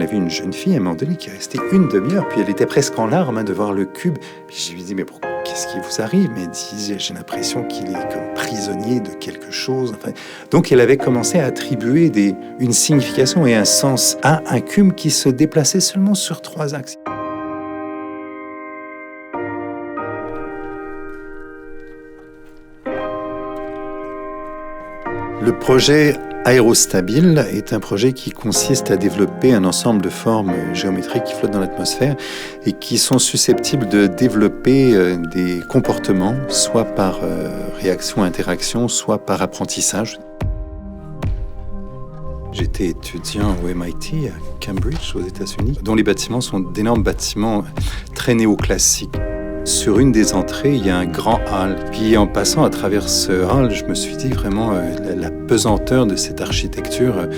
on a vu une jeune fille à un moment donné qui est restée une demi-heure, puis elle était presque en larmes de voir le cube. Puis je lui dis, mais pourquoi, qu'est-ce qui vous arrive? Mais elle dit, j'ai l'impression qu'il est comme prisonnier de quelque chose. Enfin, donc elle avait commencé à attribuer une signification et un sens à un cube qui se déplaçait seulement sur 3 axes. Le projet Aérostabile est un projet qui consiste à développer un ensemble de formes géométriques qui flottent dans l'atmosphère et qui sont susceptibles de développer des comportements, soit par réaction-interaction, soit par apprentissage. J'étais étudiant au MIT à Cambridge, aux États-Unis, dont les bâtiments sont d'énormes bâtiments très néoclassiques. Sur une des entrées, il y a un grand hall. Puis en passant à travers ce hall, je me suis dit vraiment la pesanteur de cette architecture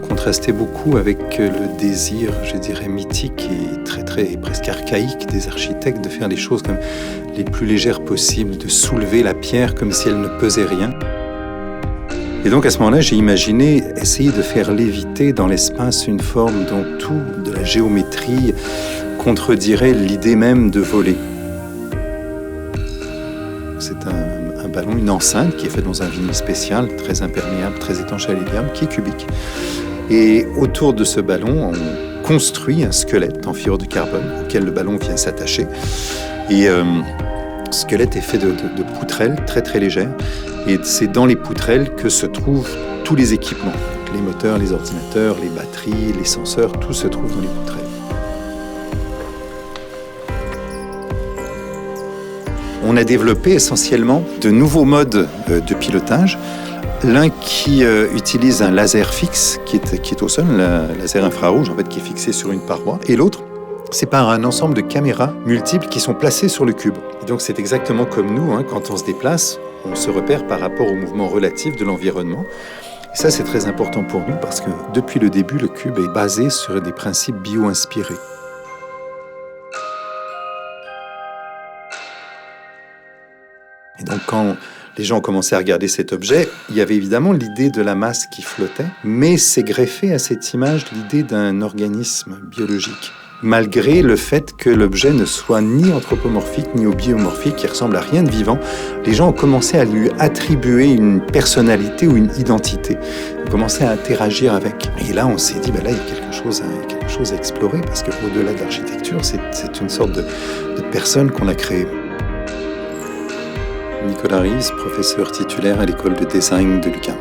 contrastait beaucoup avec le désir, je dirais, mythique et très presque archaïque des architectes de faire les choses comme les plus légères possibles, de soulever la pierre comme si elle ne pesait rien. Et donc à ce moment-là, j'ai imaginé essayer de faire léviter dans l'espace une forme dont tout de la géométrie contredirait l'idée même de voler. C'est un ballon, une enceinte qui est faite dans un vinyle spécial, très imperméable, très étanche à l'hélium, qui est cubique. Et autour de ce ballon, on construit un squelette en fibre de carbone auquel le ballon vient s'attacher. Et ce squelette est fait de poutrelles très légères. Et c'est dans les poutrelles que se trouvent tous les équipements. Donc les moteurs, les ordinateurs, les batteries, les senseurs, tout se trouve dans les poutrelles. On a développé essentiellement de nouveaux modes de pilotage. L'un qui utilise un laser fixe qui est au sol, un laser infrarouge en fait, qui est fixé sur une paroi. Et l'autre, c'est par un ensemble de caméras multiples qui sont placées sur le cube. Et donc c'est exactement comme nous, quand on se déplace, on se repère par rapport au mouvement relatif de l'environnement. Et ça, c'est très important pour nous parce que depuis le début, le cube est basé sur des principes bio-inspirés. Et donc, quand les gens ont commencé à regarder cet objet, il y avait évidemment l'idée de la masse qui flottait, mais s'est greffée à cette image l'idée d'un organisme biologique, malgré le fait que l'objet ne soit ni anthropomorphique ni biomorphique, qui ressemble à rien de vivant. Les gens ont commencé à lui attribuer une personnalité ou une identité, ont commencé à interagir avec. Et là, on s'est dit, là, il y a quelque chose à explorer, parce qu'au-delà de l'architecture, c'est une sorte de personne qu'on a créée. Nicolas Rives, professeur titulaire à l'école de design de l'UQAM.